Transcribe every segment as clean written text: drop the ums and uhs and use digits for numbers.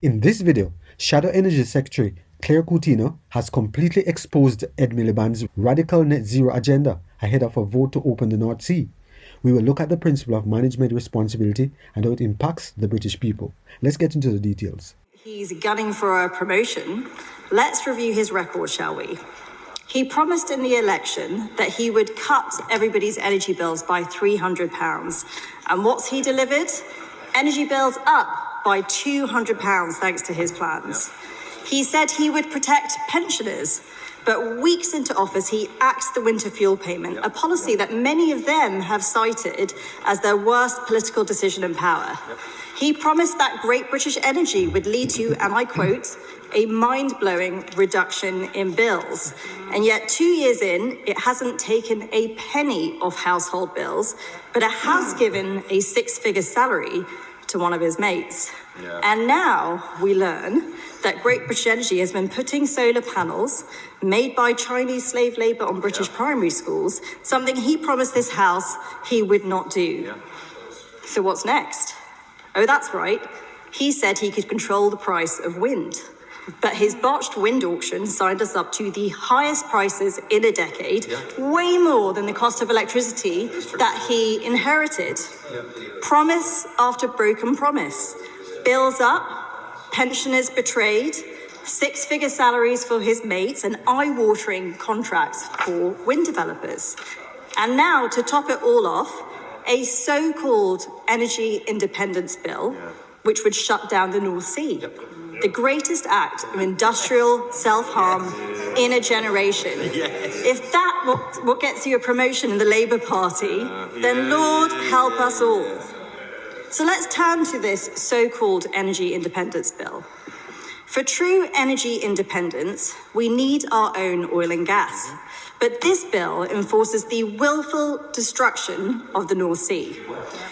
In this video, Shadow Energy Secretary Claire Coutinho has completely exposed Ed Miliband's radical net zero agenda ahead of a vote to open the North Sea. We will look at the principle of management responsibility and how it impacts the British people. Let's get into the details. He's gunning for a promotion. Let's review his record, shall we? He promised in the election that he would cut everybody's energy bills by £300. And what's he delivered? Energy bills up by £200 thanks to his plans. He said he would protect pensioners, but weeks into office he axed the winter fuel payment, a policy that many of them have cited as their worst political decision in power. He promised that Great British Energy would lead to, and I quote, a mind-blowing reduction in bills. And yet 2 years in, it hasn't taken a penny off household bills, but it has given a six-figure salary to one of his mates. And now we learn that Great British Energy has been putting solar panels made by Chinese slave labour on British primary schools, something he promised this House he would not do. So what's next? Oh, that's right. He said he could control the price of wind. But his botched wind auction signed us up to the highest prices in a decade, way more than the cost of electricity that he inherited. Promise after broken promise. Bills up, pensioners betrayed, six-figure salaries for his mates, and eye-watering contracts for wind developers. And now, to top it all off, a so-called energy independence bill, which would shut down the North Sea. The greatest act of industrial self-harm in a generation. If that's what gets you a promotion in the Labour Party, then Lord help us all. So let's turn to this so-called energy independence bill. For true energy independence, we need our own oil and gas. But this bill enforces the willful destruction of the North Sea.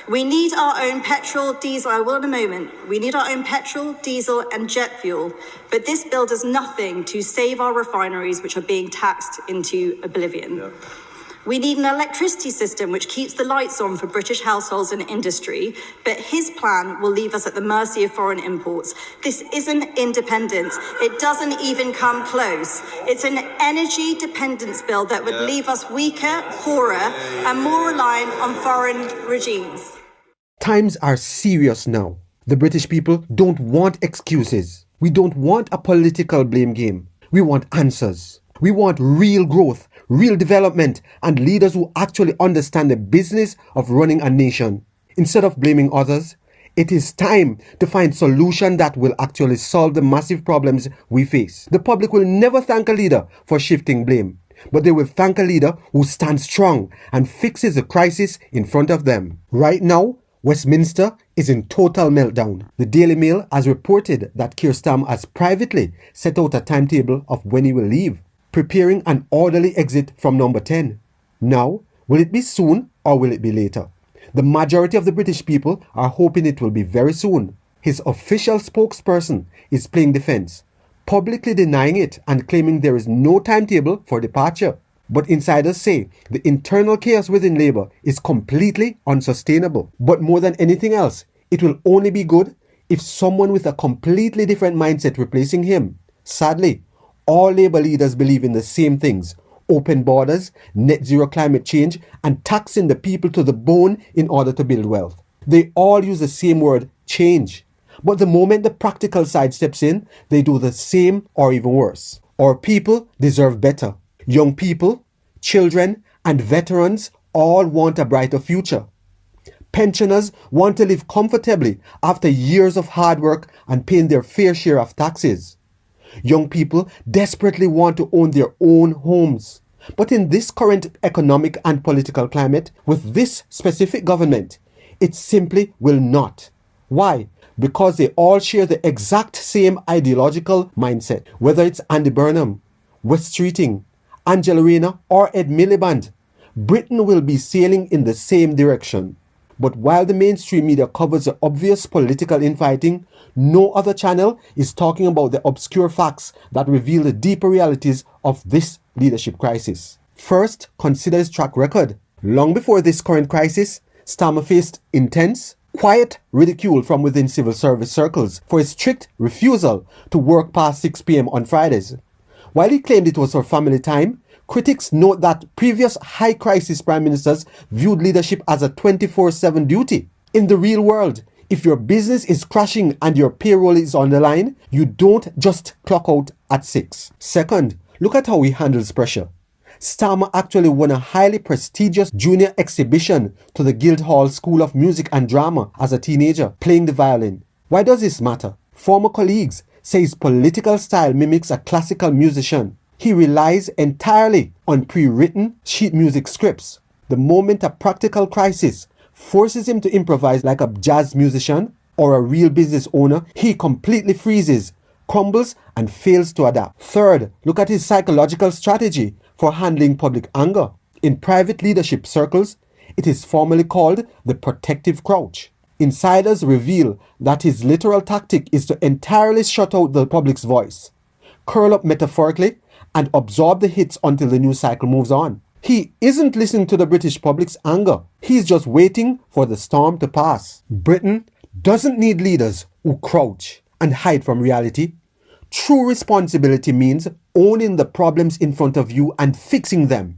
We need our own petrol, diesel, I will in a moment. We need our own petrol, diesel and jet fuel. But this bill does nothing to save our refineries, which are being taxed into oblivion. We need an electricity system which keeps the lights on for British households and industry, but his plan will leave us at the mercy of foreign imports. This isn't independence. It doesn't even come close. It's an energy dependence bill that would leave us weaker, poorer, and more reliant on foreign regimes. Times are serious now. The British people don't want excuses. We don't want a political blame game. We want answers. We want real growth, real development, and leaders who actually understand the business of running a nation. Instead of blaming others, it is time to find solutions that will actually solve the massive problems we face. The public will never thank a leader for shifting blame, but they will thank a leader who stands strong and fixes the crisis in front of them. Right now, Westminster is in total meltdown. The Daily Mail has reported that Keir Starmer has privately set out a timetable of when he will leave, preparing an orderly exit from number 10. Now, will it be soon or will it be later? The majority of the British people are hoping it will be very soon. His official spokesperson is playing defense, publicly denying it and claiming there is no timetable for departure. But insiders say the internal chaos within Labour is completely unsustainable. But more than anything else, it will only be good if someone with a completely different mindset replacing him. Sadly, all Labour leaders believe in the same things: open borders, net zero climate change, and taxing the people to the bone in order to build wealth. They all use the same word, change. But the moment the practical side steps in, they do the same or even worse. Our people deserve better. Young people, children, and veterans all want a brighter future. Pensioners want to live comfortably after years of hard work and paying their fair share of taxes. Young people desperately want to own their own homes. But in this current economic and political climate, with this specific government, it simply will not. Why? Because they all share the exact same ideological mindset. Whether it's Andy Burnham, West Streeting, Angela Rayner, or Ed Miliband, Britain will be sailing in the same direction. But while the mainstream media covers the obvious political infighting, no other channel is talking about the obscure facts that reveal the deeper realities of this leadership crisis. First, consider his track record. Long before this current crisis, Starmer faced intense, quiet ridicule from within civil service circles for his strict refusal to work past 6 p.m. on Fridays. While he claimed it was for family time, critics note that previous high-crisis prime ministers viewed leadership as a 24/7 duty. In the real world, if your business is crashing and your payroll is on the line, you don't just clock out at 6. Second, look at how he handles pressure. Starmer actually won a highly prestigious junior exhibition to the Guildhall School of Music and Drama as a teenager, playing the violin. Why does this matter? Former colleagues say his political style mimics a classical musician. He relies entirely on pre-written sheet music scripts. The moment a practical crisis forces him to improvise like a jazz musician or a real business owner, he completely freezes, crumbles, and fails to adapt. Third, look at his psychological strategy for handling public anger. In private leadership circles, it is formally called the protective crouch. Insiders reveal that his literal tactic is to entirely shut out the public's voice, curl up metaphorically, and absorb the hits until the news cycle moves on. He isn't listening to the British public's anger. He's just waiting for the storm to pass. Britain doesn't need leaders who crouch and hide from reality. True responsibility means owning the problems in front of you and fixing them.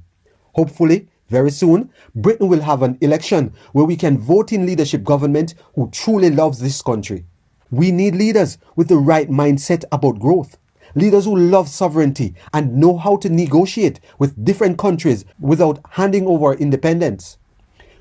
Hopefully, very soon, Britain will have an election where we can vote in leadership government who truly loves this country. We need leaders with the right mindset about growth. Leaders who love sovereignty and know how to negotiate with different countries without handing over independence.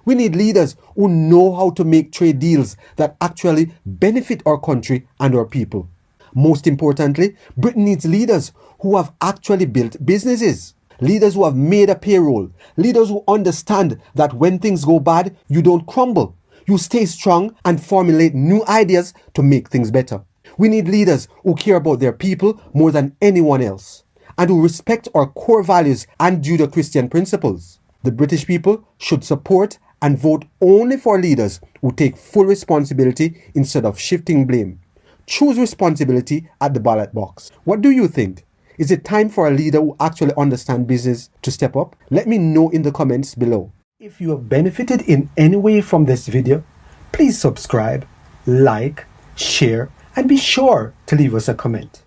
We need leaders who know how to make trade deals that actually benefit our country and our people. Most importantly, Britain needs leaders who have actually built businesses. Leaders who have made a payroll. Leaders who understand that when things go bad, you don't crumble. You stay strong and formulate new ideas to make things better. We need leaders who care about their people more than anyone else and who respect our core values and Judeo-Christian principles. The British people should support and vote only for leaders who take full responsibility instead of shifting blame. Choose responsibility at the ballot box. What do you think? Is it time for a leader who actually understands business to step up? Let me know in the comments below. If you have benefited in any way from this video, please subscribe, like, share, and be sure to leave us a comment.